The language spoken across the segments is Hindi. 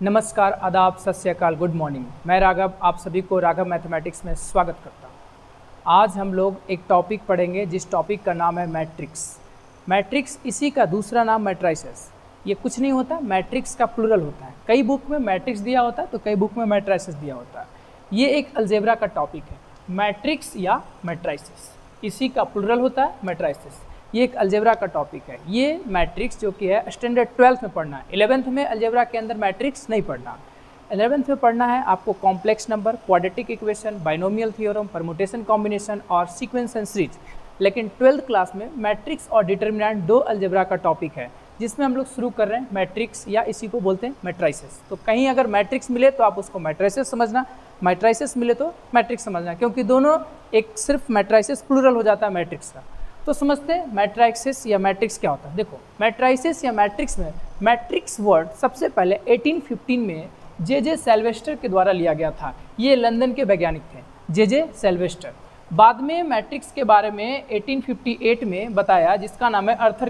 नमस्कार, आदाब, सत श्री अकाल, गुड मॉर्निंग। मैं राघव, आप सभी को राघव मैथमेटिक्स में स्वागत करता हूँ। आज हम लोग एक टॉपिक पढ़ेंगे जिस टॉपिक का नाम है मैट्रिक्स। मैट्रिक्स, इसी का दूसरा नाम मैट्राइसेस। ये कुछ नहीं होता, मैट्रिक्स का प्लूरल होता है। कई बुक में मैट्रिक्स दिया होता है तो कई बुक में मैट्राइसेस दिया होता है। ये एक अलजेब्रा का टॉपिक है, मैट्रिक्स या मैट्राइसेस, इसी का प्लूरल होता है मैट्राइसेस। ये एक अलजेब्रा का टॉपिक है। ये मैट्रिक्स जो कि है स्टैंडर्ड 12th में पढ़ना है। 11th में अलजेब्रा के अंदर मैट्रिक्स नहीं पढ़ना। 11th में पढ़ना है आपको complex number, quadratic equation, binomial theorem, permutation combination और सीक्वेंस एंड सीरीज। लेकिन 12th क्लास में मैट्रिक्स और डिटर्मिनेंट दो अलजेब्रा का टॉपिक है, जिसमें हम लोग शुरू कर रहे हैं मैट्रिक्स या इसी को बोलते हैं मैट्राइसेस। तो कहीं अगर मैट्रिक्स मिले तो आप उसको मैट्राइसेस समझना, मैट्राइसेस मिले तो मैट्रिक्स समझना, क्योंकि दोनों एक सिर्फ मैट्राइसेस प्लूरल हो जाता है मैट्रिक्स का। तो समझते हैं मैट्राइसेस या मैट्रिक्स क्या होता है। देखो, मैट्राइसेस या मैट्रिक्स में मैट्रिक्स वर्ड सबसे पहले 1815 में जे सेल्वेस्टर के द्वारा लिया गया था। ये लंदन के वैज्ञानिक थे जे सेल्वेस्टर। बाद में मैट्रिक्स के बारे में 1858 में बताया, जिसका नाम है अर्थर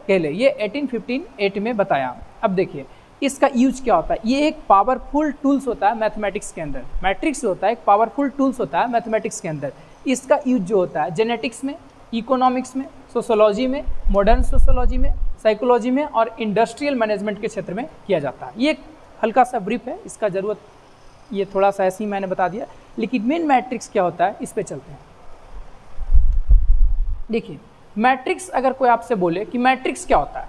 केले। ये 1858 में बताया। अब देखिए इसका यूज क्या होता है। ये एक पावरफुल टूल्स होता है मैथमेटिक्स के अंदर। मैट्रिक्स होता है एक पावरफुल टूल्स होता है मैथमेटिक्स के अंदर। इसका यूज जो होता है जेनेटिक्स में, इकोनॉमिक्स में, सोशोलॉजी में, मॉडर्न सोशोलॉजी में, साइकोलॉजी में और इंडस्ट्रियल मैनेजमेंट के क्षेत्र में किया जाता है। ये एक हल्का सा ब्रीफ है, इसका ज़रूरत, ये थोड़ा सा ऐसे ही मैंने बता दिया। लेकिन मेन मैट्रिक्स क्या होता है, इस पे चलते हैं। देखिए, मैट्रिक्स अगर कोई आपसे बोले कि मैट्रिक्स क्या होता है,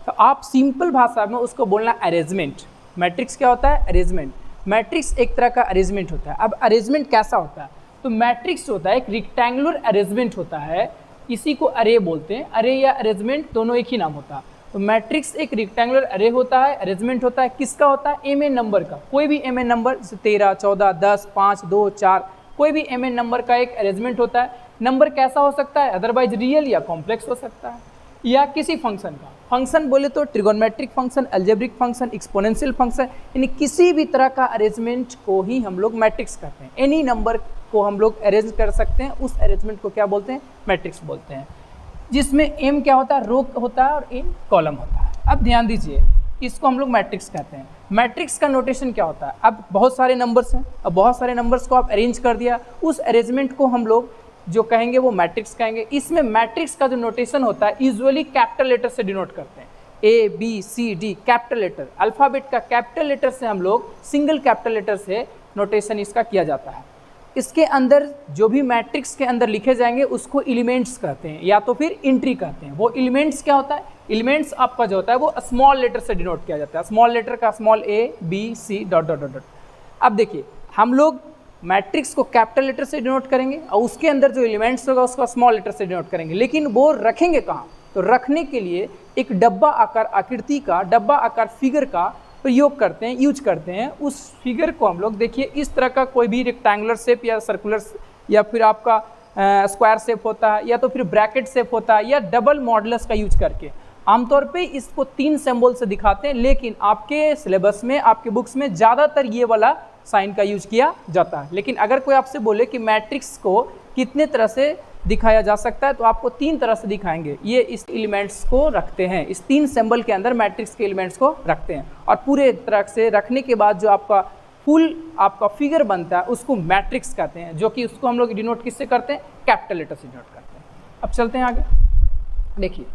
तो आप सिंपल भाषा में उसको बोलना अरेंजमेंट। मैट्रिक्स क्या होता है, अरेंजमेंट। मैट्रिक्स एक तरह का अरेंजमेंट होता है। अब अरेंजमेंट कैसा होता है, तो मैट्रिक्स होता है एक रेक्टेंगुलर अरेंजमेंट होता है, इसी को अरे बोलते हैं। अरे या अरेंजमेंट दोनों एक ही नाम होता है। तो मैट्रिक्स एक रेक्टेंगुलर अरे होता है, अरेंजमेंट होता है। किसका होता है, एम एन नंबर का। कोई भी एम एन नंबर, जैसे 13, 14, 10, 5, 2, 4, कोई भी एम एन नंबर का एक अरेंजमेंट होता है। नंबर कैसा हो सकता है, अदरवाइज रियल या कॉम्प्लेक्स हो सकता है, या किसी फंक्शन का। फंक्शन बोले तो trigonometric function, algebraic function, exponential function, यानी किसी भी तरह का अरेंजमेंट को ही हम लोग मैट्रिक्स कहते हैं। एनी नंबर को हम लोग अरेंज कर सकते हैं, उस अरेंजमेंट को क्या बोलते हैं, मैट्रिक्स बोलते हैं। जिसमें एम क्या होता है, रो होता है और एन कॉलम होता है। अब ध्यान दीजिए, इसको हम लोग मैट्रिक्स कहते हैं। मैट्रिक्स का नोटेशन क्या होता है, अब बहुत सारे नंबर्स हैं, अब बहुत सारे नंबर्स को आप अरेंज कर दिया, उस अरेंजमेंट को हम लोग जो कहेंगे वो मैट्रिक्स कहेंगे। इसमें मैट्रिक्स का जो नोटेशन होता है यूजुअली कैपिटल लेटर से डिनोट करते हैं। A B C D, capital letter, alphabet का कैपिटल लेटर से हम लोग सिंगल कैपिटल लेटर से नोटेशन इसका किया जाता है। इसके अंदर जो भी मैट्रिक्स के अंदर लिखे जाएंगे उसको एलिमेंट्स कहते हैं, या तो फिर एंट्री कहते हैं। वो एलिमेंट्स क्या होता है, एलिमेंट्स आपका जो होता है वो स्मॉल लेटर से डिनोट किया जाता है। स्मॉल लेटर का small A B C dot dot dot dot. अब देखिए, हम लोग मैट्रिक्स को कैपिटल लेटर से डिनोट करेंगे और उसके अंदर जो एलिमेंट्स होगा उसको स्मॉल लेटर से डिनोट करेंगे। लेकिन वो रखेंगे कहाँ, तो रखने के लिए एक डब्बा आकार आकृति का, डब्बा आकार फिगर का प्रयोग करते हैं, यूज करते हैं। उस फिगर को हम लोग देखिए इस तरह का कोई भी रेक्टेंगुलर शेप या सर्कुलर या फिर आपका स्क्वायर शेप होता है, या तो फिर ब्रैकेट शेप होता है, या डबल मॉडुलस का यूज करके आमतौर पे इसको 3 सिंबल से दिखाते हैं। लेकिन आपके सिलेबस में, आपके बुक्स में ज़्यादातर ये वाला साइन का यूज किया जाता है। लेकिन अगर कोई आपसे बोले कि मैट्रिक्स को कितने तरह से दिखाया जा सकता है, तो आपको 3 तरह से दिखाएंगे। ये इस एलिमेंट्स को रखते हैं, इस 3 सिंबल के अंदर मैट्रिक्स के एलिमेंट्स को रखते हैं, और पूरे तरह से रखने के बाद जो आपका फुल आपका फिगर बनता है उसको मैट्रिक्स कहते हैं, जो कि उसको हम लोग डिनोट किससे करते हैं, कैपिटल लेटर से डिनोट करते हैं। अब चलते हैं आगे। देखिए,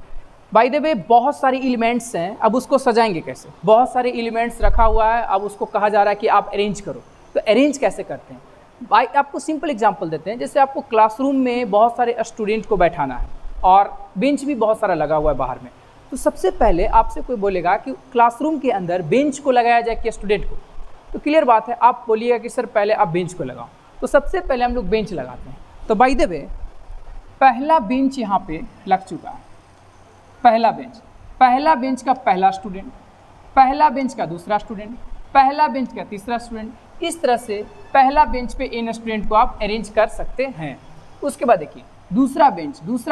बाय द वे बहुत सारे एलिमेंट्स हैं, अब उसको सजाएंगे कैसे। बहुत सारे एलिमेंट्स रखा हुआ है, अब उसको कहा जा रहा है कि आप अरेंज करो। तो अरेंज कैसे करते हैं, भाई आपको सिंपल एग्जांपल देते हैं। जैसे आपको क्लासरूम में बहुत सारे स्टूडेंट को बैठाना है और बेंच भी बहुत सारा लगा हुआ है बाहर में। तो सबसे पहले आपसे कोई बोलेगा कि क्लासरूम के अंदर बेंच को लगाया जाए कि स्टूडेंट को, तो क्लियर बात है, आप बोलिएगा कि सर पहले आप बेंच को लगाओ। तो सबसे पहले हम लोग बेंच लगाते हैं। तो बाय द वे पहला बेंच यहाँ पे लग चुका है। पहला बेंच का पहला स्टूडेंट, पहला बेंच का दूसरा स्टूडेंट, पहला बेंच का तीसरा स्टूडेंट। इस तरह से पहला बेंच पे इन स्टूडेंट को आप अरेंज कर सकते हैं। उसके बाद देखिए दूसरा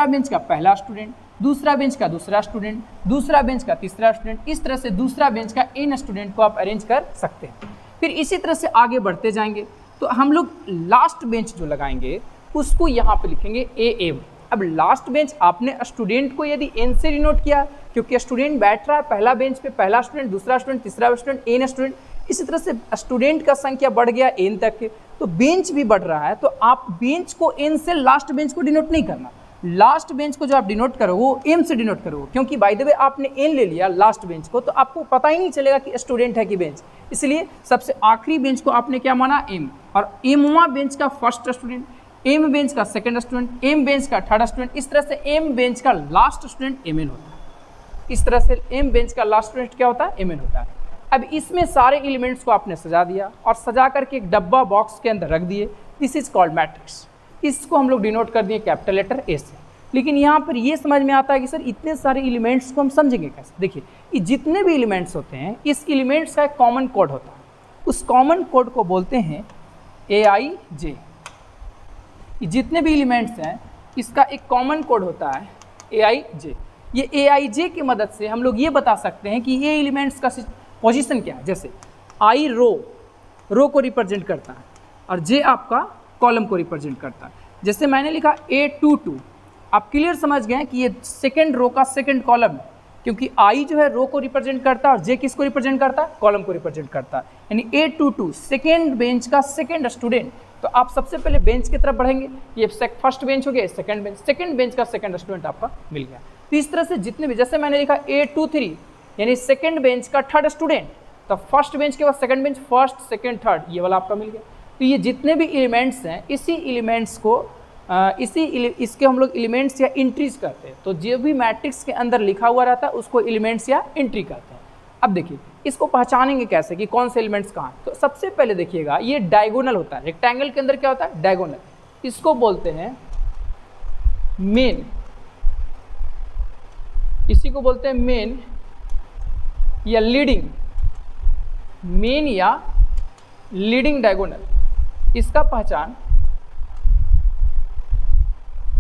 बेंच का पहला स्टूडेंट, दूसरा बेंच का दूसरा स्टूडेंट, दूसरा बेंच का तीसरा स्टूडेंट। इस तरह से दूसरा बेंच का इन स्टूडेंट को आप अरेंज कर सकते हैं। फिर इसी तरह से आगे बढ़ते जाएंगे तो हम लोग लास्ट बेंच जो लगाएंगे उसको यहाँ पे लिखेंगे ए एम। अब लास्ट बेंच आपने स्टूडेंट को यदि एन से डिनोट किया, क्योंकि स्टूडेंट बैठ रहा है पहला बेंच पे, पहला स्टूडेंट, दूसरा स्टूडेंट, तीसरा स्टूडेंट, एन स्टूडेंट, इसी तरह से स्टूडेंट का संख्या बढ़ गया एन तक के, तो बेंच भी बढ़ रहा है। तो आप बेंच को एन से लास्ट बेंच को डिनोट नहीं करना, लास्ट बेंच को जो आप डिनोट करो वो एम से डिनोट करो, क्योंकि बाय द वे आपने एन ले लिया लास्ट बेंच को, तो आपको पता ही नहीं चलेगा कि स्टूडेंट है कि बेंच, इसलिए सबसे आखिरी बेंच को आपने क्या माना, एम, और एमवा बेंच का फर्स्ट स्टूडेंट, एम बेंच का सेकंड स्टूडेंट, एम बेंच का थर्ड स्टूडेंट, इस तरह से एम बेंच का लास्ट स्टूडेंट एम एन होता है। इस तरह से एम बेंच का लास्ट स्टूडेंट क्या होता है, एम एन होता है। अब इसमें सारे एलिमेंट्स को आपने सजा दिया और सजा करके एक डब्बा बॉक्स के अंदर रख दिए, दिस इज कॉल्ड मैट्रिक्स। इसको हम लोग डिनोट कर दिए कैपिटल लेटर ए से। लेकिन यहाँ पर ये समझ में आता है कि सर इतने सारे एलिमेंट्स को हम समझेंगे कैसे। देखिए ये जितने भी एलिमेंट्स होते हैं, इस एलिमेंट्स का एक कॉमन कोड होता है, उस कॉमन कोड को बोलते हैं AIJ। जितने भी एलिमेंट्स हैं इसका एक कॉमन कोड होता है AIJ। ये AIJ की मदद से हम लोग ये बता सकते हैं कि ये एलिमेंट्स का पोजीशन क्या है। जैसे I रो को रिप्रेजेंट करता है और J आपका कॉलम को रिप्रेजेंट करता है। जैसे मैंने लिखा A22, आप क्लियर समझ गए कि ये सेकंड रो का सेकंड कॉलम है, क्योंकि I जो है रो को रिप्रेजेंट करता है और J किसको रिप्रेजेंट करता है, कॉलम को रिप्रेजेंट करता है। यानी A22 सेकंड बेंच का सेकंड स्टूडेंट। तो आप सबसे पहले बेंच की तरफ बढ़ेंगे, ये फर्स्ट बेंच हो गया, सेकंड बेंच का सेकंड स्टूडेंट आपका मिल गया। तो इस तरह से जितने भी, जैसे मैंने लिखा A23 यानी सेकंड बेंच का थर्ड स्टूडेंट, तो फर्स्ट बेंच के बाद second bench, first second third, ये वाला आपका मिल गया। तो ये जितने भी एलिमेंट्स हैं, इसी एलिमेंट्स को इसके हम लोग एलिमेंट्स या एंट्रीज करते हैं। तो जो भी मैट्रिक्स के अंदर लिखा हुआ रहता है उसको एलिमेंट्स या एंट्री करते हैं। अब देखिए इसको पहचानेंगे कैसे कि कौन से एलिमेंट्स कहाँ हैं। तो सबसे पहले देखिएगा ये डायगोनल होता है, रेक्टेंगल के अंदर क्या होता है, डायगोनल। इसको बोलते हैं मेन, इसी को बोलते हैं मेन या लीडिंग, मेन या लीडिंग डायगोनल। इसका पहचान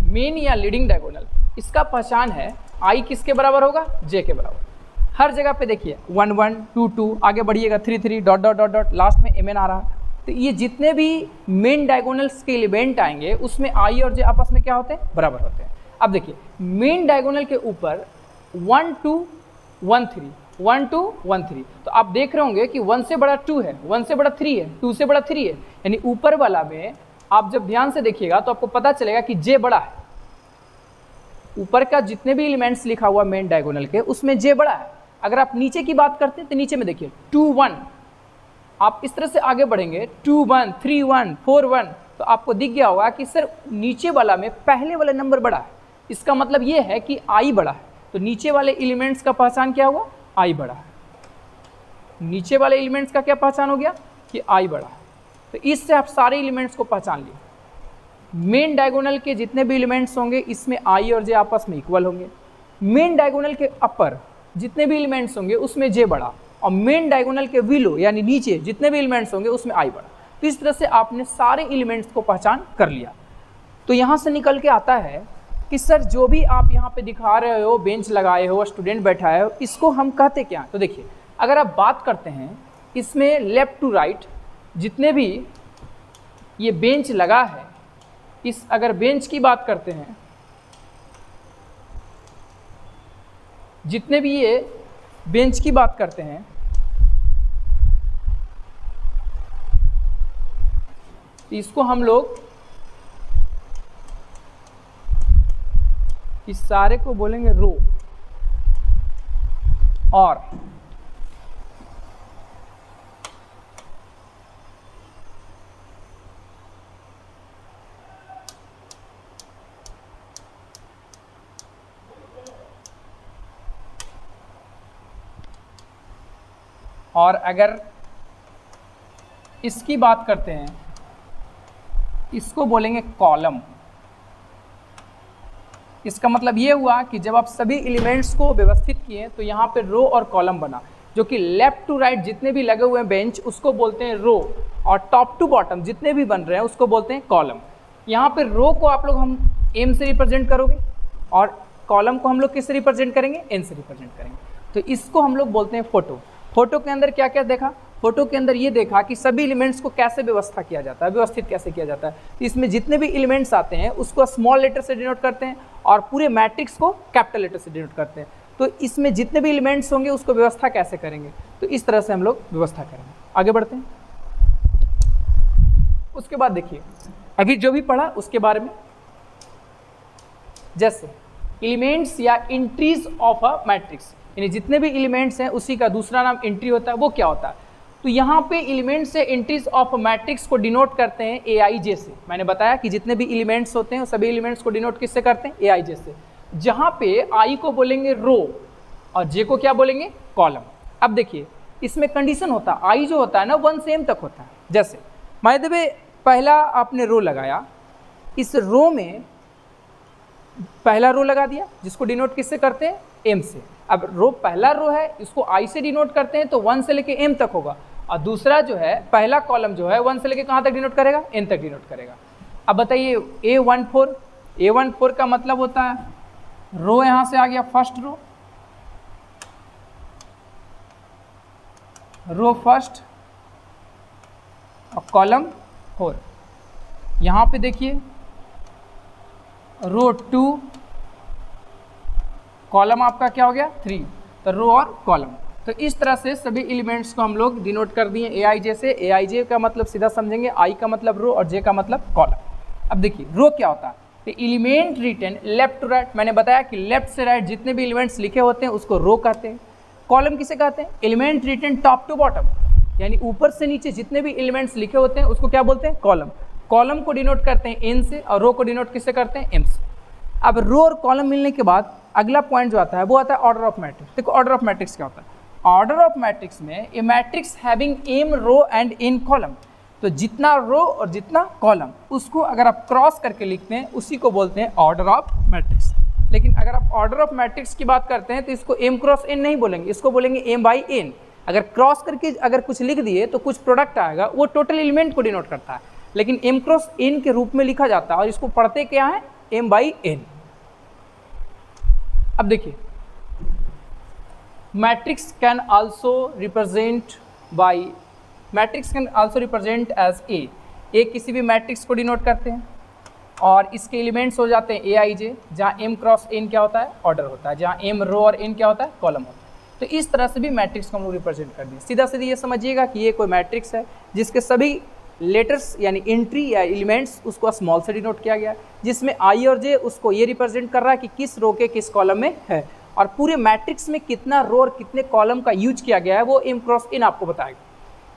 मेन या लीडिंग डायगोनल, इसका पहचान है I किसके बराबर होगा, J के बराबर। हर जगह पे देखिए 1 1 2 2, आगे बढ़िएगा 3 3 dot dot dot dot, last में MN आ रहा है। तो ये जितने भी मेन डायगोनल्स के एलिमेंट आएंगे उसमें I और J आपस में क्या होते हैं, बराबर होते हैं। अब देखिए मेन डायगोनल के ऊपर 1 2 1 3 1 2 1 3, तो आप देख रहे होंगे कि 1 से बड़ा 2 है, 1 से बड़ा 3 है, 2 से बड़ा 3 है। यानी ऊपर वाला में आप जब ध्यान से देखिएगा तो आपको पता चलेगा कि J बड़ा है। ऊपर का जितने भी एलिमेंट्स लिखा हुआ मेन डायगोनल के उसमें J बड़ा है। अगर आप नीचे की बात करते हैं तो नीचे में देखिए 2 1, आप इस तरह से आगे बढ़ेंगे 2 1 3 1 4 1, तो आपको दिख गया होगा कि सर नीचे वाला में पहले वाला नंबर बड़ा है। इसका मतलब ये है कि I बड़ा है। तो नीचे वाले एलिमेंट्स का पहचान क्या हुआ, I बड़ा है। नीचे वाले एलिमेंट्स का क्या पहचान हो गया कि I बड़ा है। तो इससे आप सारे एलिमेंट्स को पहचान लिए। मेन डायगोनल के जितने भी एलिमेंट्स होंगे इसमें I और J आपस में इक्वल होंगे। मेन डायगोनल के अपर जितने भी एलिमेंट्स होंगे उसमें J बड़ा, और मेन डायगोनल के बिलो यानी नीचे जितने भी एलिमेंट्स होंगे उसमें I बड़ा। तो इस तरह से आपने सारे एलिमेंट्स को पहचान कर लिया। तो यहाँ से निकल के आता है कि सर जो भी आप यहाँ पे दिखा रहे हो, बेंच लगाए हो, स्टूडेंट बैठाए हो, इसको हम कहते क्या। तो देखिए अगर आप बात करते हैं इसमें लेफ्ट टू राइट जितने भी ये बेंच लगा है, इस अगर बेंच की बात करते हैं, जितने भी ये बेंच की बात करते हैं, तो इसको हम लोग इस सारे को बोलेंगे रो। और अगर इसकी बात करते हैं इसको बोलेंगे कॉलम। इसका मतलब ये हुआ कि जब आप सभी एलिमेंट्स को व्यवस्थित किए तो यहाँ पे रो और कॉलम बना, जो कि लेफ्ट टू राइट जितने भी लगे हुए हैं बेंच उसको बोलते हैं रो, और टॉप टू बॉटम जितने भी बन रहे हैं उसको बोलते हैं कॉलम। यहाँ पे रो को आप लोग हम एम से रिप्रेजेंट करोगे और कॉलम को हम लोग किससे रिप्रेजेंट करेंगे, एन से रिप्रेजेंट करेंगे। तो इसको हम लोग बोलते हैं फोटो। फोटो के अंदर क्या क्या देखा, फोटो के अंदर ये देखा कि सभी एलिमेंट्स को कैसे व्यवस्था किया जाता है, व्यवस्थित कैसे किया जाता है। तो इसमें जितने भी एलिमेंट्स आते हैं उसको स्मॉल लेटर से डिनोट करते हैं और पूरे मैट्रिक्स को कैपिटल लेटर से डिनोट करते हैं। तो इसमें जितने भी एलिमेंट्स होंगे उसको व्यवस्था कैसे करेंगे, तो इस तरह से हम लोग व्यवस्था करेंगे। आगे बढ़ते हैं। उसके बाद देखिए अभी जो भी पढ़ा उसके बारे में, जैसे एलिमेंट्स या एंट्रीज ऑफ अ मैट्रिक्स, यानी जितने भी एलिमेंट्स हैं उसी का दूसरा नाम एंट्री होता है। वो क्या होता है, तो यहाँ पे एलिमेंट्स से एंट्रीज ऑफ मैट्रिक्स को डिनोट करते हैं AIJ से। मैंने बताया कि जितने भी एलिमेंट्स होते हैं सभी एलिमेंट्स को डिनोट किससे करते हैं, AIJ से। जहाँ पे I को बोलेंगे रो और J को क्या बोलेंगे, कॉलम। अब देखिए इसमें कंडीशन होता है, I जो होता है ना 1 से M तक होता है। जैसे मान लीजिए पहला आपने रो लगाया, इस रो में पहला रो लगा दिया जिसको डिनोट किससे करते हैं, M से। अब रो पहला रो है इसको I से डिनोट करते हैं तो 1 से लेके M तक होगा, और दूसरा जो है पहला कॉलम जो है 1 से लेके कहाँ तक डिनोट करेगा, N तक डिनोट करेगा। अब बताइए A14 का मतलब होता है रो यहाँ से आ गया फर्स्ट रो फर्स्ट और कॉलम 4। यहाँ पे देखिए रो 2 कॉलम आपका क्या हो गया 3, तो रो और कॉलम। तो इस तरह से सभी एलिमेंट्स को हम लोग डिनोट कर दिए AIJ से। AIJ का मतलब सीधा समझेंगे, I का मतलब रो और J का मतलब कॉलम। अब देखिए रो क्या होता है, तो element written left to right. मैंने बताया कि लेफ्ट से राइट जितने भी एलिमेंट्स लिखे होते हैं उसको रो कहते हैं। कॉलम किसे कहते हैं, element written top to bottom, यानी ऊपर से नीचे जितने भी एलिमेंट्स लिखे होते हैं उसको क्या बोलते हैं, कॉलम। कॉलम को डिनोट करते हैं N से और रो को डिनोट किससे करते हैं, M से। अब रो और कॉलम मिलने के बाद अगला पॉइंट जो आता है वो आता है ऑर्डर ऑफ मैट्रिक्स। देखो ऑर्डर ऑफ मैट्रिक्स क्या होता है, ऑर्डर ऑफ मैट्रिक्स में a matrix having M row and N column, तो जितना रो और जितना कॉलम उसको अगर आप क्रॉस करके लिखते हैं उसी को बोलते हैं ऑर्डर ऑफ मैट्रिक्स। लेकिन अगर आप ऑर्डर ऑफ मैट्रिक्स की बात करते हैं तो इसको M क्रॉस N नहीं बोलेंगे, इसको बोलेंगे M बाई N। अगर क्रॉस करके अगर कुछ लिख दिए तो कुछ प्रोडक्ट आएगा, वो टोटल एलिमेंट को डिनोट करता है, लेकिन M क्रॉस N के रूप में लिखा जाता है और इसको पढ़ते क्या है, M बाई N। अब देखिए matrix can also represent by, matrix can also represent as a किसी भी मैट्रिक्स को डिनोट करते हैं और इसके एलिमेंट्स हो जाते हैं AIJ, जहाँ M क्रॉस N क्या होता है, ऑर्डर होता है, जहाँ M रो और N क्या होता है, कॉलम होता है। तो इस तरह से भी मैट्रिक्स को हम लोग रिप्रेजेंट कर दिए। सीधा सीधा ये समझिएगा कि ये कोई मैट्रिक्स है जिसके सभी लेटर्स यानी एंट्री या एलिमेंट्स उसको स्मॉल से डिनोट किया गया, जिसमें I और J उसको ये रिप्रेजेंट कर रहा है कि किस रो के किस कॉलम में है, और पूरे मैट्रिक्स में कितना रो और कितने कॉलम का यूज किया गया है वो M क्रॉस N आपको बताएगा।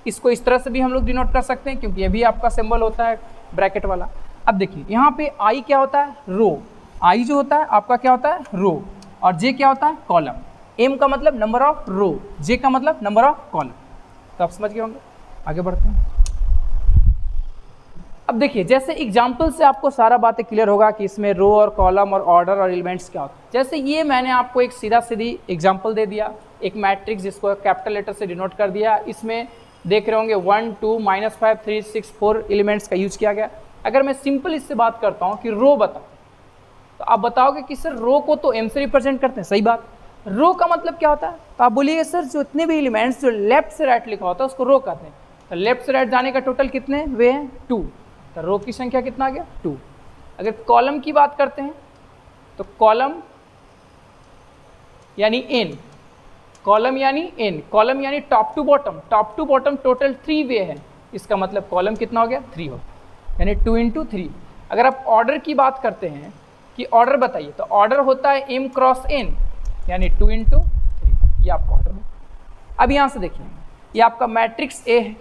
इसको इस तरह से भी हम लोग डिनोट कर सकते हैं क्योंकि ये भी आपका सिंबल होता है ब्रैकेट वाला। अब देखिए यहाँ पे I क्या होता है, रो। I जो होता है आपका क्या होता है, रो, और J क्या होता है, कॉलम। M का मतलब नंबर ऑफ रो, J का मतलब नंबर ऑफ कॉलम। तो आप समझ गए होंगे। आगे बढ़ते हैं। अब देखिए जैसे एग्जाम्पल से आपको सारा बातें क्लियर होगा कि इसमें रो और कॉलम और ऑर्डर और एलिमेंट्स क्या होता है। जैसे ये मैंने आपको एक सीधा सीधी एग्जाम्पल दे दिया, एक मैट्रिक्स जिसको कैपिटल लेटर से डिनोट कर दिया। इसमें देख रहे होंगे 1 2 -5 3 6 4 एलिमेंट्स का यूज किया गया। अगर मैं सिंपल इससे बात करता हूँ कि रो बताओ, तो आप बताओगे कि सर रो को तो M से रिप्रेजेंट करते हैं, सही बात। रो का मतलब क्या होता है, तो आप बोलिए सर जो इतने भी एलिमेंट्स जो लेफ्ट से राइट लिखा होता है उसको रो कहते हैं। तो लेफ्ट से राइट जाने का टोटल कितने वे हैं, 2, तो रो की संख्या कितना आ गया, 2। अगर कॉलम की बात करते हैं तो कॉलम यानी N, कॉलम यानी N, कॉलम यानी टॉप टू बॉटम टोटल 3 वे है, इसका मतलब कॉलम कितना हो गया, 3 हो, यानी 2 × 3। अगर आप ऑर्डर की बात करते हैं कि ऑर्डर बताइए, तो ऑर्डर होता है M क्रॉस N यानी 2 × 3, ये आपका ऑर्डर है। अब यहाँ से देखिए ये आपका मैट्रिक्स A है।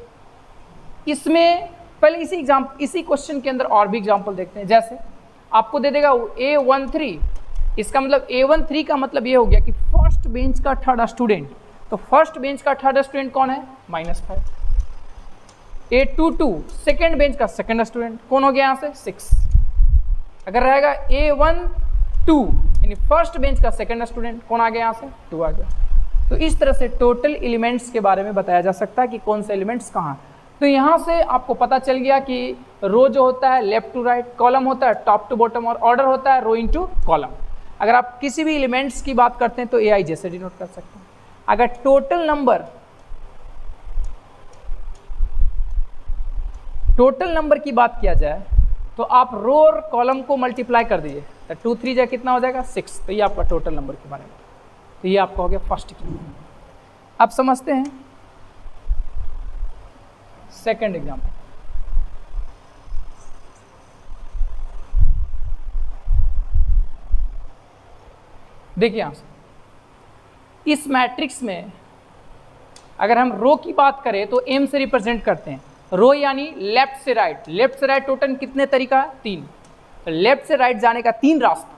इसमें पहले इसी क्वेश्चन के अंदर और भी एग्जाम्पल देखते हैं। जैसे आपको दे देगा A13, इसका मतलब A13 का मतलब ये हो गया कि फर्स्ट बेंच का थर्ड स्टूडेंट, तो फर्स्ट बेंच का थर्ड स्टूडेंट कौन है, -5। A22 सेकेंड बेंच का सेकेंड स्टूडेंट कौन हो गया यहाँ से, 6। अगर रहेगा A12 यानी फर्स्ट बेंच का सेकेंड स्टूडेंट कौन आ गया यहाँ से, 2 आ गया। तो इस तरह से टोटल एलिमेंट्स के बारे में बताया जा सकता है कि कौन से एलिमेंट्स कहाँ। तो यहाँ से आपको पता चल गया कि रो जो होता है लेफ्ट टू राइट, कॉलम होता है टॉप टू बॉटम, और ऑर्डर होता है रो इंटू कॉलम। अगर आप किसी भी एलिमेंट्स की बात करते हैं तो AIJ से डिनोट कर सकते हैं। अगर टोटल नंबर टोटल नंबर की बात किया जाए तो आप रो और कॉलम को मल्टीप्लाई कर दीजिए, तो 2 3 जा कितना हो जाएगा 6, तो ये आपका टोटल नंबर के बारे में। तो ये आपका हो गया फर्स्ट की। अब समझते हैं सेकंड एग्जाम्पल। देखिए यहां से इस मैट्रिक्स में अगर हम रो की बात करें तो एम से रिप्रेजेंट करते हैं। रो यानी लेफ्ट से राइट, लेफ्ट से राइट टोटल कितने तरीका है 3, तो लेफ्ट से राइट जाने का 3 रास्ता।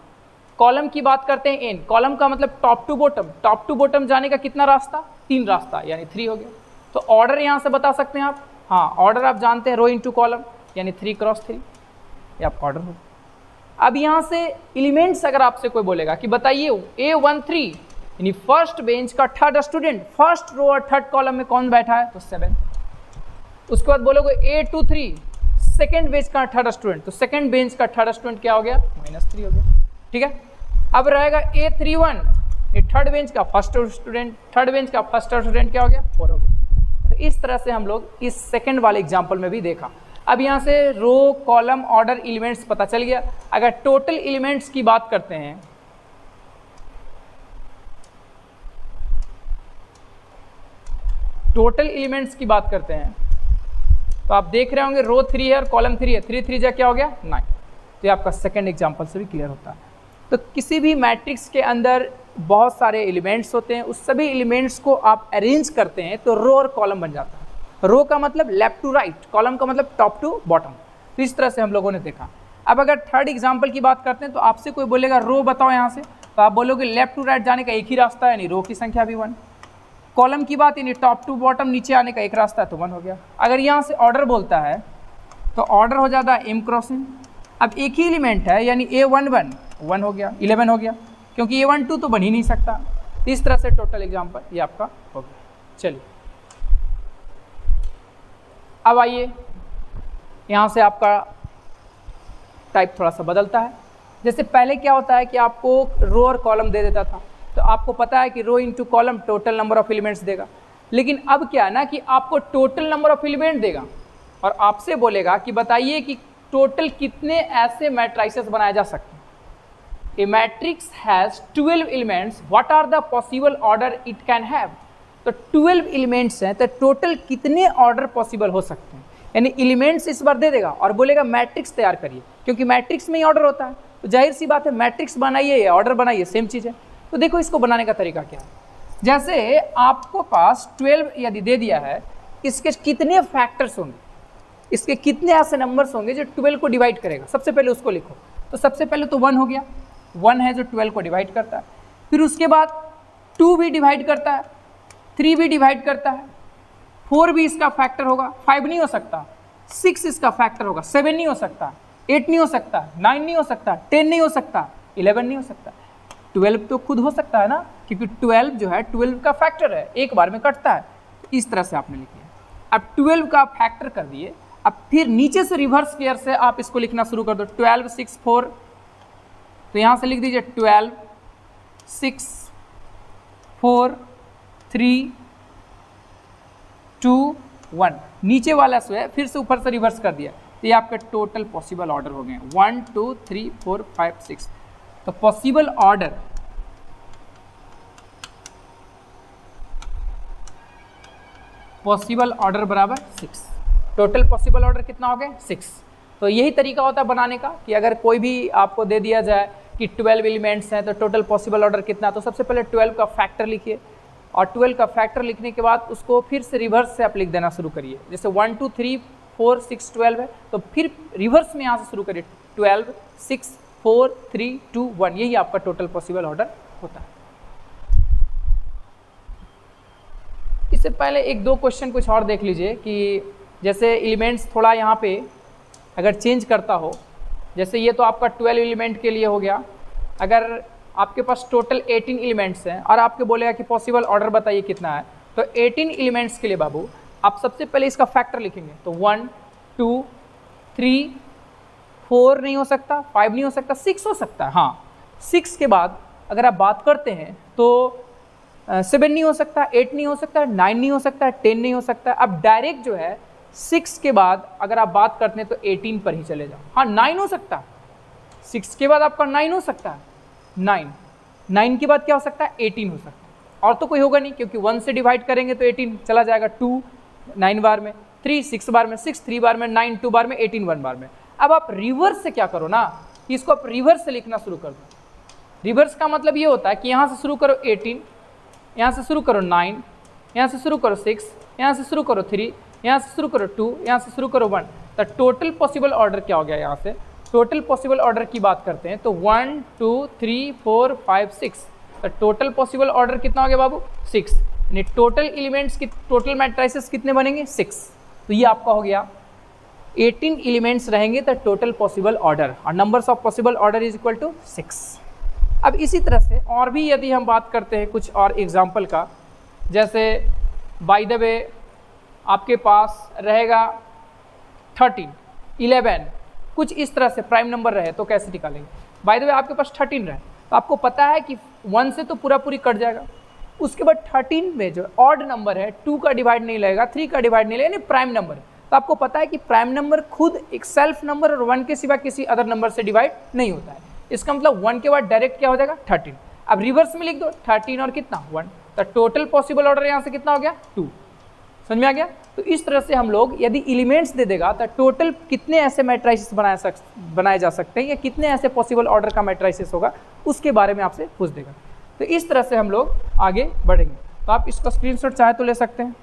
कॉलम की बात करते हैं एन, कॉलम का मतलब top to bottom, top to bottom जाने का कितना रास्ता 3 रास्ता यानी 3 हो गया। तो ऑर्डर यहां से बता सकते हैं आप, हाँ ऑर्डर आप जानते हैं रो इंटू कॉलम यानी 3 क्रॉस 3, ये आपका ऑर्डर होगा। अब यहाँ से एलिमेंट्स अगर आपसे कोई बोलेगा कि बताइए A13 यानी फर्स्ट बेंच का थर्ड स्टूडेंट फर्स्ट रो और थर्ड कॉलम में कौन बैठा है, तो 7। उसके बाद बोलोगे A23 सेकेंड बेंच का थर्ड स्टूडेंट, तो सेकेंड बेंच का थर्ड स्टूडेंट क्या हो गया -3 हो गया, ठीक है। अब रहेगा A31 ये थर्ड बेंच का फर्स्ट स्टूडेंट, थर्ड बेंच का फर्स्ट स्टूडेंट क्या हो गया 4 हो गया। तो इस तरह से हम लोग इस सेकेंड वाले एग्जाम्पल में भी देखा। अब यहाँ से रो कॉलम ऑर्डर एलिमेंट्स पता चल गया। अगर टोटल एलिमेंट्स की बात करते हैं, टोटल एलिमेंट्स की बात करते हैं तो आप देख रहे होंगे रो 3 है और कॉलम 3 है, 3 3 जा क्या हो गया 9। तो ये आपका सेकंड एग्जांपल से भी क्लियर होता है। तो किसी भी मैट्रिक्स के अंदर बहुत सारे एलिमेंट्स होते हैं, उस सभी एलिमेंट्स को आप अरेंज करते हैं तो रो और कॉलम बन जाता है। रो का मतलब लेफ्ट टू राइट, कॉलम का मतलब टॉप टू बॉटम। तो इस तरह से हम लोगों ने देखा। अब अगर थर्ड एग्जाम्पल की बात करते हैं तो आपसे कोई बोलेगा रो बताओ यहाँ से, तो आप बोलोगे लेफ्ट टू राइट जाने का एक ही रास्ता है यानी रो की संख्या भी 1। कॉलम की बात यानी टॉप टू बॉटम नीचे आने का एक रास्ता है तो 1 हो गया। अगर यहाँ से ऑर्डर बोलता है तो ऑर्डर हो जाता है एम क्रॉसिंग। अब एक ही एलिमेंट है यानी A11 1 हो गया, 11 हो गया, क्योंकि A12 तो बन ही नहीं सकता। इस तरह से टोटल एग्जाम्पल ये आपका हो गया। चलिए अब आइए यहाँ से आपका टाइप थोड़ा सा बदलता है। जैसे पहले क्या होता है कि आपको रो और कॉलम दे देता था, तो आपको पता है कि row into column total number of elements देगा। लेकिन अब क्या है ना कि आपको टोटल नंबर ऑफ एलिमेंट देगा और आपसे बोलेगा कि बताइए कि टोटल कितने ऐसे मैट्रिसेस बनाए जा सकते हैं। A matrix has 12 elements, what are the possible order it can have. तो 12 एलिमेंट्स हैं तो टोटल कितने ऑर्डर पॉसिबल हो सकते हैं, यानी एलिमेंट्स इस बार दे देगा और बोलेगा मैट्रिक्स तैयार करिए, क्योंकि मैट्रिक्स में ही ऑर्डर होता है। तो जाहिर सी बात है मैट्रिक्स बनाइए या ऑर्डर बनाइए सेम चीज़ है। तो देखो इसको बनाने का तरीका क्या है। जैसे आपको पास 12 यदि दे दिया है, इसके कितने फैक्टर्स होंगे, इसके कितने ऐसे नंबर्स होंगे जो 12 को डिवाइड करेगा, सबसे पहले उसको लिखो। तो सबसे पहले तो 1 हो गया, 1 है जो 12 को डिवाइड करता है। फिर उसके बाद 2 भी डिवाइड करता है, 3 भी डिवाइड करता है, 4 भी इसका फैक्टर होगा, 5 नहीं हो सकता, 6 इसका फैक्टर होगा, 7 नहीं हो सकता, 8 नहीं हो सकता, 9 नहीं हो सकता, 10 नहीं हो सकता, 11 नहीं हो सकता, 12 तो खुद हो सकता है ना, क्योंकि 12 जो है 12 का फैक्टर है, एक बार में कटता है। इस तरह से आपने लिख लिया। अब 12 का फैक्टर कर दिए, अब फिर नीचे से रिवर्स केयर से आप इसको लिखना शुरू कर दो। 12 6 4, तो यहाँ से लिख दीजिए 12 6 4 3 2 1। नीचे वाला जो है फिर से ऊपर से रिवर्स कर दिया, तो ये आपके टोटल पॉसिबल ऑर्डर हो गए 1 2 3 4 5 6। तो पॉसिबल ऑर्डर बराबर 6। टोटल पॉसिबल ऑर्डर कितना हो गया 6। तो यही तरीका होता है बनाने का कि अगर कोई भी आपको दे दिया जाए कि 12 एलिमेंट्स हैं तो टोटल पॉसिबल ऑर्डर कितना, तो सबसे पहले 12 का फैक्टर लिखिए और 12 का फैक्टर लिखने के बाद उसको फिर से रिवर्स से आप लिख देना शुरू करिए। जैसे 1 2 3 4 6 12 है तो फिर रिवर्स में यहाँ से शुरू करिए 12 6 4 3 2 1। यही आपका टोटल पॉसिबल ऑर्डर होता है। इससे पहले एक दो क्वेश्चन कुछ और देख लीजिए कि जैसे एलिमेंट्स थोड़ा यहाँ पे अगर चेंज करता हो, जैसे ये तो आपका 12 एलिमेंट के लिए हो गया। अगर आपके पास टोटल 18 एलिमेंट्स हैं और आपके बोलेगा कि पॉसिबल ऑर्डर बताइए कितना है, तो 18 एलिमेंट्स के लिए बाबू आप सबसे पहले इसका फैक्टर लिखेंगे। तो 1 2 3 4 नहीं हो सकता, 5 नहीं हो सकता, 6 हो सकता है। हाँ 6 के बाद अगर आप बात करते हैं तो 7 नहीं हो सकता, 8 नहीं हो सकता, 9 नहीं हो सकता, 10 नहीं हो सकता। अब डायरेक्ट जो है 6 के बाद अगर आप बात करते हैं तो 18 पर ही चले जाओ। हाँ 9 हो सकता है, 6 के बाद आपका 9 हो सकता है, 9 के बाद क्या हो सकता है, 18 हो सकता है, और तो कोई होगा नहीं क्योंकि 1 से डिवाइड करेंगे तो 18 चला जाएगा, 2 9 बार में, 3 6 बार में, 6 3 बार में, 9 2 बार में, 18 1 बार में। अब आप रिवर्स से क्या करो ना कि इसको आप रिवर्स से लिखना शुरू कर दो। रिवर्स का मतलब ये होता है कि यहाँ से शुरू करो 18, यहाँ से शुरू करो 9, यहाँ से शुरू करो 6, यहाँ से शुरू करो 3, यहाँ से शुरू करो 2, यहाँ से शुरू करो 1। तो टोटल पॉसिबल ऑर्डर क्या हो गया, यहाँ से टोटल पॉसिबल ऑर्डर की बात करते हैं तो 1 2 3 4 5 6, तो टोटल पॉसिबल ऑर्डर कितना हो गया बाबू, 6। यानी टोटल एलिमेंट्स की टोटल मैट्रिसेस कितने बनेंगे, 6। तो ये आपका हो गया 18 एलिमेंट्स रहेंगे तो टोटल पॉसिबल ऑर्डर, और numbers of possible order is equal to 6। अब इसी तरह से और भी यदि हम बात करते हैं कुछ और एग्जाम्पल का, जैसे बाय द वे आपके पास रहेगा 13 11, कुछ इस तरह से प्राइम नंबर रहे तो कैसे निकालेंगे। बाय द वे आपके पास 13 रहे तो आपको पता है कि 1 से तो पूरा पूरी कट जाएगा, उसके बाद 13 में जो ऑड नंबर है 2 का डिवाइड नहीं लगेगा, 3 का डिवाइड नहीं लगेगा, यानी प्राइम नंबर है। तो आपको पता है कि प्राइम नंबर खुद एक सेल्फ नंबर और 1 के सिवा किसी अदर नंबर से डिवाइड नहीं होता है। इसका मतलब 1 के बाद डायरेक्ट क्या हो जाएगा, 13। अब रिवर्स में लिख दो 13 और कितना 1, तो टोटल पॉसिबल ऑर्डर यहाँ से कितना हो गया, 2। समझ में आ गया। तो इस तरह से हम लोग यदि एलिमेंट्स दे देगा तो टोटल कितने ऐसे मैट्रिसेस बनाए जा सकते हैं या कितने ऐसे पॉसिबल ऑर्डर का मैट्रिसेस होगा उसके बारे में आपसे पूछ देगा। तो इस तरह से हम लोग आगे बढ़ेंगे। तो आप इसका स्क्रीनशॉट चाहे तो ले सकते हैं।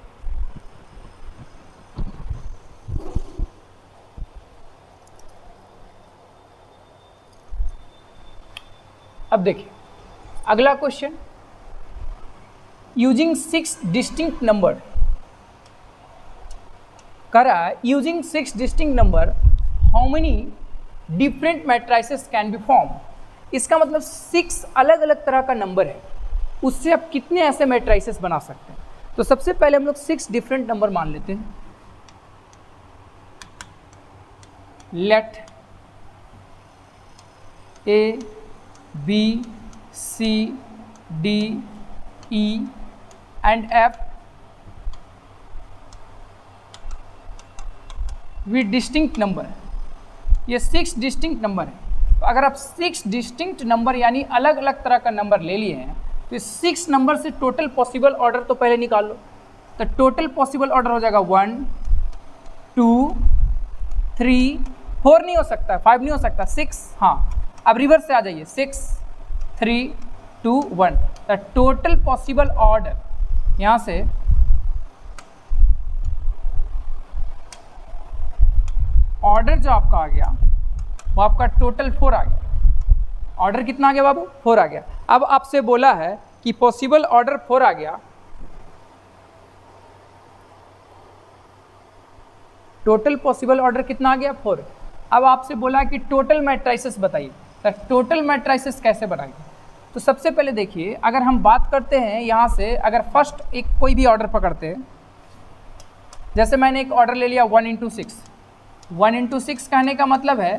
अब देखिए अगला क्वेश्चन, यूजिंग 6 डिस्टिंक्ट नंबर कह रहा है, using 6 distinct number how many different matrices can be form. इसका मतलब 6 अलग अलग तरह का नंबर है, उससे आप कितने ऐसे मैट्रिसेस बना सकते हैं। तो सबसे पहले हम लोग 6 डिफरेंट नंबर मान लेते हैं। Let A B C D E and F with distinct number. ये 6 डिस्टिंक्ट नंबर है। तो अगर आप 6 डिस्टिंक्ट नंबर यानी अलग अलग तरह का नंबर ले लिए हैं तो इस 6 नंबर से टोटल पॉसिबल ऑर्डर तो पहले निकाल लो। तो टोटल पॉसिबल ऑर्डर हो जाएगा 1 2 3 4 नहीं हो सकता, 5 नहीं हो सकता, 6। हाँ अब रिवर्स से आ जाइए, 6 3 2 1। तो टोटल पॉसिबल ऑर्डर यहाँ से ऑर्डर जो आपका आ गया वो आपका टोटल 4 आ गया। ऑर्डर कितना आ गया बाबू, 4 आ गया। अब आपसे बोला है कि पॉसिबल ऑर्डर 4 आ गया, टोटल पॉसिबल ऑर्डर कितना आ गया, 4। अब आपसे बोला है कि टोटल मैट्रिसेस बताइए। तो टोटल मैट्रिसेस कैसे बनाएंगे। तो सबसे पहले देखिए अगर हम बात करते हैं यहाँ से, अगर फर्स्ट एक कोई भी ऑर्डर पकड़ते हैं, जैसे मैंने एक ऑर्डर ले लिया 1 इंटू 6। 1 इंटू 6 कहने का मतलब है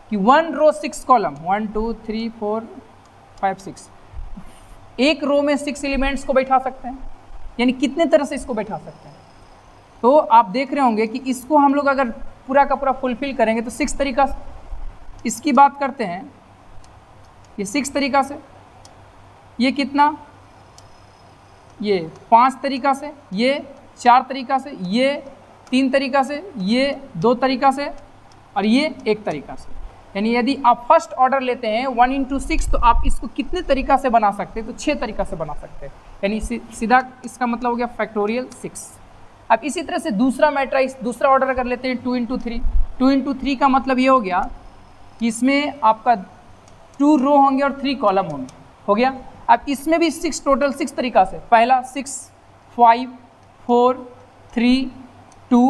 कि 1 रो 6 कॉलम, 1 2 3 4 5 6, एक रो में 6 एलिमेंट्स को बैठा सकते हैं। यानी कितने तरह से इसको बैठा सकते हैं। तो आप देख रहे होंगे कि इसको हम लोग अगर पूरा का पूरा फुलफिल करेंगे तो 6 तरीका से इसकी बात करते हैं। ये 6 तरीका से, ये कितना, ये 5 तरीका से, ये 4 तरीका से, ये 3 तरीका से, ये 2 तरीका से और ये 1 तरीका से। यानी यदि आप फर्स्ट ऑर्डर लेते हैं 1 इंटू 6 तो आप इसको कितने तरीका से बना सकते हैं, तो 6 तरीका से बना सकते हैं। यानी सीधा इसका मतलब हो गया फैक्टोरियल 6। अब इसी तरह से दूसरा मैट्रिक्स, दूसरा ऑर्डर अगर लेते हैं 2 इंटू 3, 2 इंटू 3 का मतलब ये हो गया कि इसमें आपका 2 रो होंगे और 3 कॉलम होंगे, हो गया। अब इसमें भी 6 टोटल 6 तरीका से, पहला 6 5 4 3 2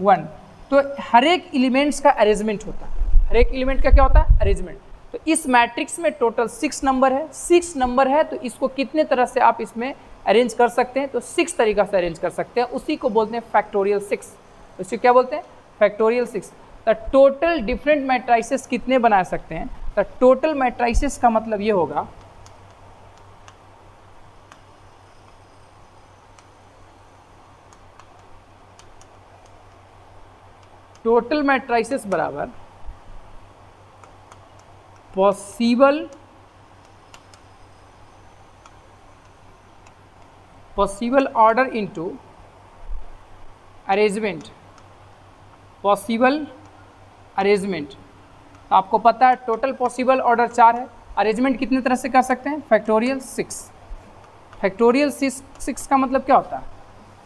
1। तो हर एक एलिमेंट्स का अरेंजमेंट होता है। हर एक एलिमेंट का क्या होता है, अरेंजमेंट। तो इस मैट्रिक्स में टोटल 6 नंबर है, 6 नंबर है तो इसको कितने तरह से आप इसमें अरेंज कर सकते हैं, तो 6 तरीका से अरेंज कर सकते हैं। उसी को बोलते हैं फैक्टोरियल 6। इसे क्या बोलते हैं, फैक्टोरियल 6। तो टोटल डिफरेंट मैट्रिसेस कितने बना सकते हैं, तो टोटल मैट्रिसेस का मतलब ये होगा टोटल मैट्रिसेस बराबर possible order into arrangement, possible arrangement. आपको पता है टोटल पॉसिबल ऑर्डर 4 है, अरेंजमेंट कितने तरह से कर सकते हैं, फैक्टोरियल 6। फैक्टोरियल 6 का मतलब क्या होता है,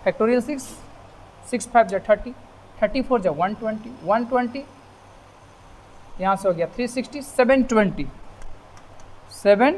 फैक्टोरियल 6 5 जा 30, 34 जा 120, 120 यहाँ से हो गया 360, 720 0,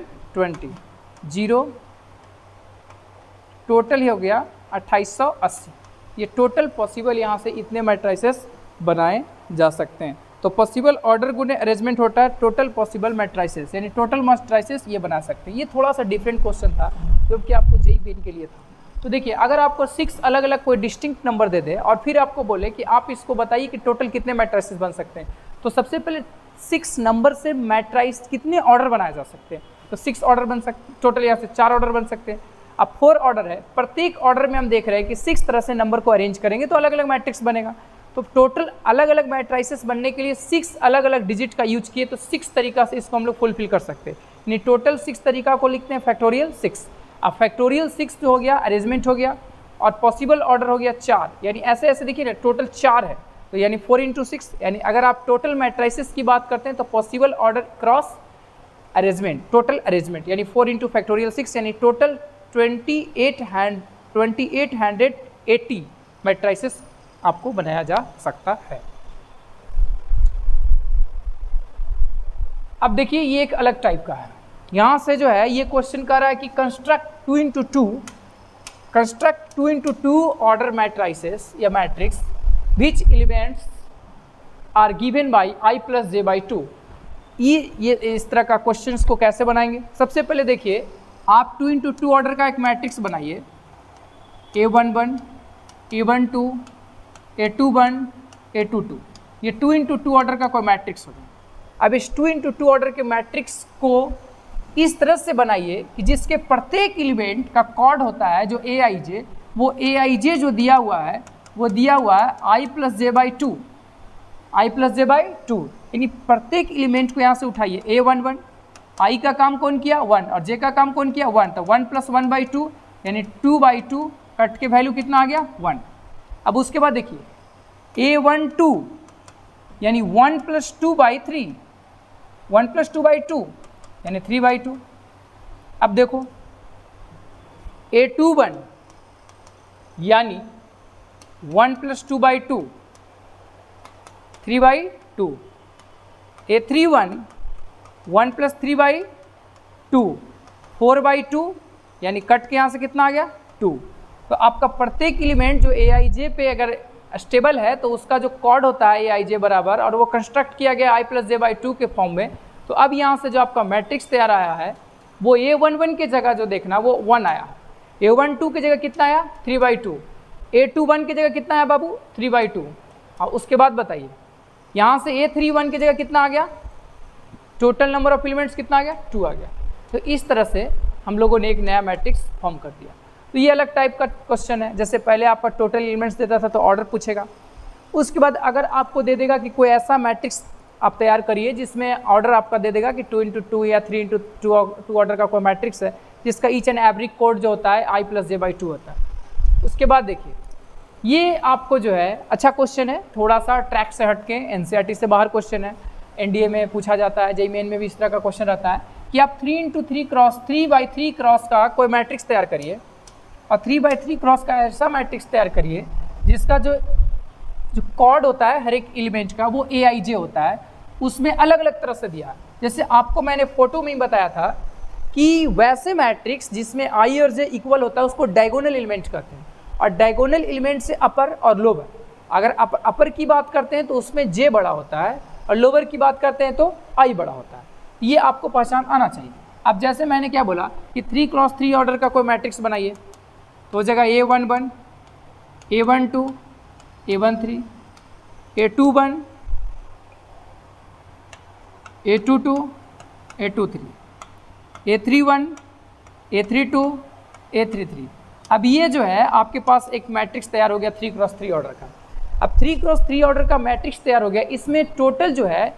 टोटल ही हो गया 2880। ये टोटल पॉसिबल यहाँ से इतने मैट्रिसेस बनाए जा सकते हैं। तो पॉसिबल ऑर्डर गुने अरेंजमेंट होता है टोटल पॉसिबल मैट्रिसेस, यानी टोटल मैट्रिसेस ये बना सकते हैं। ये थोड़ा सा डिफरेंट क्वेश्चन था जो कि आपको जेईई मेन के लिए था। तो देखिए अगर आपको 6 अलग अलग कोई डिस्टिंक्ट नंबर दे दे और फिर आपको बोले कि आप इसको बताइए कि टोटल कितने मैट्रिसेस बन सकते हैं, तो सबसे पहले 6 नंबर से मैट्रिस कितने ऑर्डर बनाए जा सकते हैं, तो 6 ऑर्डर बन सकते, टोटल यहाँ से 4 ऑर्डर बन सकते हैं। अब 4 ऑर्डर है, प्रत्येक ऑर्डर में हम देख रहे हैं कि 6 तरह से नंबर को अरेंज करेंगे तो अलग अलग मैट्रिक्स बनेगा। तो टोटल अलग अलग मैट्रिसेस बनने के लिए 6 अलग अलग डिजिट का यूज किए, तो 6 तरीका से इसको हम लोग फुलफिल कर सकते हैं। यानी टोटल 6 तरीका को लिखते हैं फैक्टोरियल 6। अब फैक्टोरियल 6 जो हो गया अरेंजमेंट हो गया और पॉसिबल ऑर्डर हो गया 4, यानी ऐसे ऐसे देखिए ना टोटल 4 है, तो यानी 4 × 6, यानी अगर आप टोटल मैट्रिसेस की बात करते हैं तो possible order cross arrangement, total arrangement यानी 4 × फैक्टोरियल 6 यानी टोटल 2880 मैट्रिसेस आपको बनाया जा सकता है। अब देखिए ये एक अलग टाइप का है, यहाँ से जो है ये क्वेश्चन कर रहा है कि कंस्ट्रक्ट 2 × 2 ऑर्डर मैट्रिसेस या matrix which elements are given by i + j/2। ये इस तरह का क्वेश्चंस को कैसे बनाएंगे। सबसे पहले देखिए आप 2 × 2 ऑर्डर का एक मैट्रिक्स बनाइए, A11, A12, A21, A22, ये 2 × 2 ऑर्डर का कोई मैट्रिक्स होगा। अब इस 2 × 2 ऑर्डर के मैट्रिक्स को इस तरह से बनाइए कि जिसके प्रत्येक एलिमेंट का कॉर्ड होता है जो Aij, वो Aij जो दिया हुआ है वो दिया हुआ है i + j/2, i + j/2, यानी प्रत्येक एलिमेंट को यहाँ से उठाइए। A11 i का काम कौन किया 1 और j का काम कौन किया 1, तो 1 + 1/2 यानी 2/2 कट के वैल्यू कितना आ गया 1। अब उसके बाद देखिए A12 यानी 1 + 2/3, 1 + 2/2 यानी 3/2। अब देखो A21 यानी 1 + 2/2 3/2, A31 1 + 3/2 4/2 यानी कट के यहाँ से कितना आ गया 2। तो आपका प्रत्येक एलिमेंट जो Aij पे अगर स्टेबल है तो उसका जो कॉर्ड होता है Aij बराबर, और वो कंस्ट्रक्ट किया गया i + j/2 के फॉर्म में। तो अब यहाँ से जो आपका मैट्रिक्स तैयार आया है वो A11 के जगह जो देखना वो 1 आया, A12 की जगह कितना आया 3/2, A21 की जगह कितना आया बाबू 3/2। और उसके बाद बताइए यहाँ से A31 की जगह कितना आ गया, टोटल नंबर ऑफ एलिमेंट्स कितना आ गया 2 आ गया। तो इस तरह से हम लोगों ने एक नया मैट्रिक्स फॉर्म कर दिया। तो ये अलग टाइप का क्वेश्चन है, जैसे पहले आपका टोटल एलिमेंट्स देता था तो ऑर्डर पूछेगा, उसके बाद अगर आपको दे देगा कि कोई ऐसा मैट्रिक्स आप तैयार करिए जिसमें ऑर्डर आपका दे देगा कि 2 × 2 या 3 × 2 ऑर्डर का कोई मैट्रिक्स है जिसका ईच एंड एवरी कोड जो होता है i + j/2 होता है। उसके बाद देखिए ये आपको जो है अच्छा क्वेश्चन है, थोड़ा सा ट्रैक से हटके एनसीईआरटी से बाहर क्वेश्चन है, एनडीए में पूछा जाता है, जेईई मेन में भी इस तरह का क्वेश्चन रहता है कि आप 3 × 3 क्रॉस 3/3 क्रॉस का कोई मैट्रिक्स तैयार करिए और 3/3 क्रॉस का ऐसा मैट्रिक्स तैयार करिए जिसका जो कॉर्ड होता है हर एक एलिमेंट का वो Aij होता है, उसमें अलग अलग तरह से दिया है। जैसे आपको मैंने फोटो में ही बताया था कि वैसे मैट्रिक्स जिसमें i और j इक्वल होता है उसको डायगोनल एलिमेंट कहते हैं, और डायगोनल एलिमेंट से अपर और लोअर। अगर अपर की बात करते हैं तो उसमें j बड़ा होता है और लोअर की बात करते हैं तो i बड़ा होता है। ये आपको पहचान आना चाहिए। अब जैसे मैंने क्या बोला कि 3 × 3 ऑर्डर का कोई मैट्रिक्स बनाइए, तो जगह A11, A12, A13, A21, A22, A23, A31, A32, A33। अब ये जो है आपके पास एक मैट्रिक्स तैयार हो गया 3 × 3 ऑर्डर का। अब 3x3 ऑर्डर का मैट्रिक्स तैयार हो गया। इसमें टोटल जो है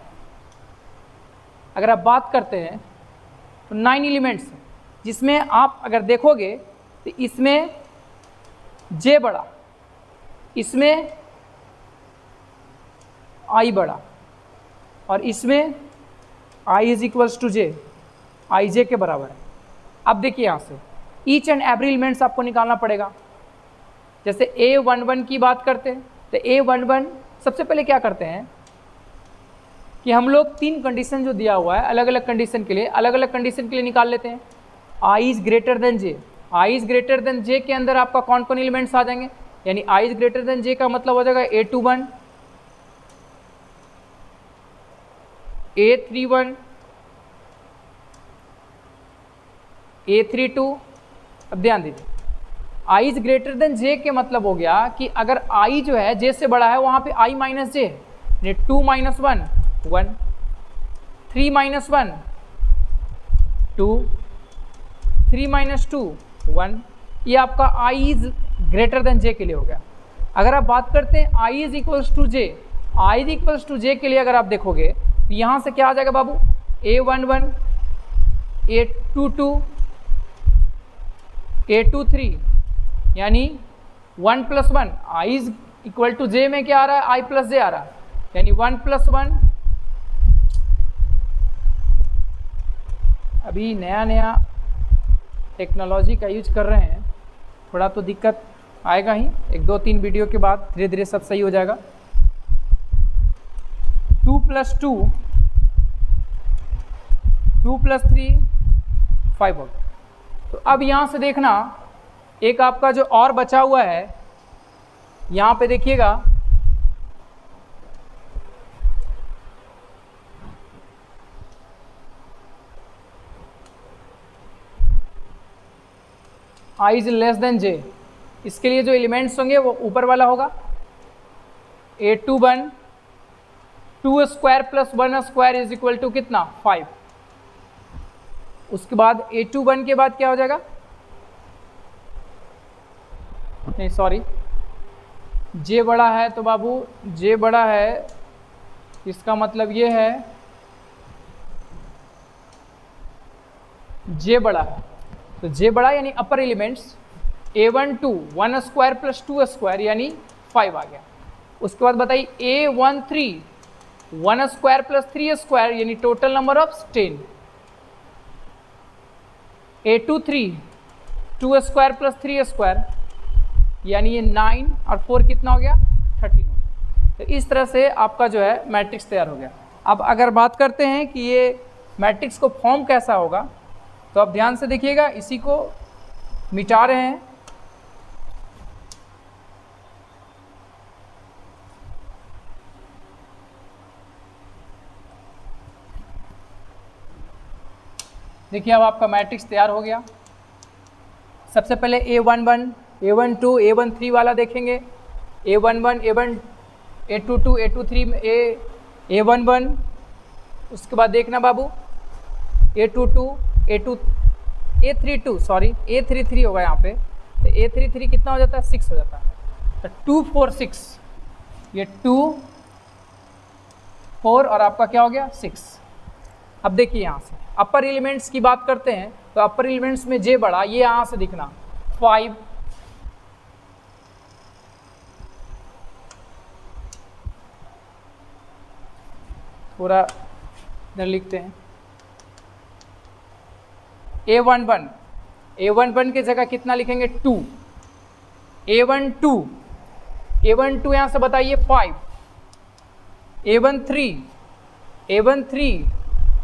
अगर आप बात करते हैं तो 9 एलिमेंट्स हैं, जिसमें आप अगर देखोगे तो इसमें J बड़ा, इसमें I बड़ा, और इसमें I is equals to J, I J के बराबर है। अब देखिए यहाँ से ईच एंड एवरी एलिमेंट्स आपको निकालना पड़ेगा। जैसे A11 की बात करते हैं तो A11 सबसे पहले क्या करते हैं कि हम लोग 3 कंडीशन जो दिया हुआ है अलग अलग कंडीशन के लिए निकाल लेते हैं। I is greater than J, I is greater than J के अंदर आपका कौन कौन एलिमेंट्स आ जाएंगे, यानी I is greater than J का मतलब हो जाएगा A21, A31, A32। अब ध्यान दीजिए, I is greater than J के मतलब हो गया कि अगर I जो है J से बड़ा है वहाँ पे I माइनस J है, 2 माइनस 1 1, 3 माइनस 1 2, 3 माइनस 2 1। ये आपका I is greater than J के लिए हो गया। अगर आप बात करते हैं I is equals to J, I is equals to J के लिए अगर आप देखोगे तो यहाँ से क्या आ जाएगा बाबू, A11, A22, A23, यानी 1 plus 1, I is equal to J में क्या आ रहा है, I प्लस J आ रहा है, यानी 1 प्लस 1। अभी नया नया टेक्नोलॉजी का यूज कर रहे हैं, थोड़ा तो दिक्कत आएगा ही, 1-2-3 वीडियो के बाद धीरे धीरे सब सही हो जाएगा। 2 प्लस 2, 2 प्लस 3 5 हो गया। तो अब यहाँ से देखना एक आपका जो और बचा हुआ है, यहाँ पे देखिएगा I is less than J, इसके लिए जो एलिमेंट्स होंगे वो ऊपर वाला होगा A21, 2 square plus 1 square is equal to कितना 5। उसके बाद A21 के बाद क्या हो जाएगा, नहीं सॉरी, J बड़ा है तो बाबू J बड़ा है, इसका मतलब ये है J बड़ा है, तो J बड़ा यानी upper elements A12 1 square plus 2 square यानी 5 आ गया। उसके बाद बताइए A13 1 स्क्वायर प्लस 3 स्क्वायर यानी total number of 10। A23 2 square plus 3 square यानी ये 9 और 4 कितना हो गया 13। तो इस तरह से आपका जो है मैट्रिक्स तैयार हो गया। अब अगर बात करते हैं कि ये मैट्रिक्स को फॉर्म कैसा होगा, तो आप ध्यान से देखिएगा, इसी को मिटा रहे हैं। देखिए अब आपका मैट्रिक्स तैयार हो गया। सबसे पहले A11, A12, A13 वाला देखेंगे, A11, A22, A23 A11। उसके बाद देखना बाबू A22, A32 सॉरी A33 होगा यहाँ पे, तो A33 कितना हो जाता है 6 हो जाता है, तो 2 4 6, ये 2 4 और आपका क्या हो गया 6। अब देखिए यहाँ से अपर एलिमेंट्स की बात करते हैं, तो अपर एलिमेंट्स में J बड़ा, ये यहाँ से दिखना 5, पूरा इधर लिखते हैं A11 की जगह कितना लिखेंगे 2, A12 यहाँ से बताइए 5,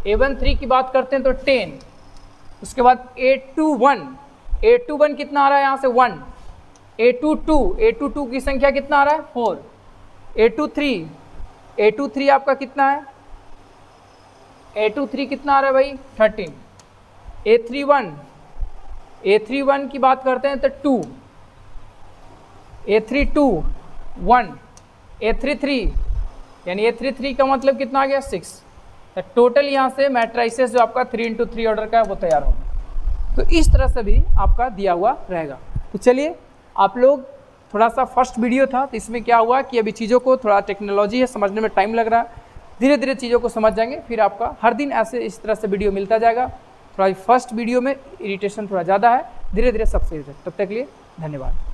A13 की बात करते हैं तो 10। उसके बाद A21 कितना आ रहा है यहाँ से 1, A22 की संख्या कितना आ रहा है 4, A23 आपका कितना है, A23 कितना आ रहा है भाई 13, A31 की बात करते हैं तो 2, A32 1, A33 यानी A33 का मतलब कितना आ गया 6। तो टोटल यहाँ से मैट्रिसेस जो आपका 3x3 ऑर्डर का है वो तैयार होगा। तो इस तरह से भी आपका दिया हुआ रहेगा। तो चलिए आप लोग थोड़ा सा फर्स्ट वीडियो था, तो इसमें क्या हुआ कि अभी चीज़ों को थोड़ा टेक्नोलॉजी है, समझने में टाइम लग रहा है। धीरे धीरे चीज़ों को समझ जाएंगे, फिर आपका हर दिन ऐसे इस तरह से वीडियो मिलता जाएगा। थोड़ा फर्स्ट वीडियो में इरिटेशन थोड़ा ज़्यादा है, धीरे धीरे सब सही हो जाए। तब तक के लिए धन्यवाद।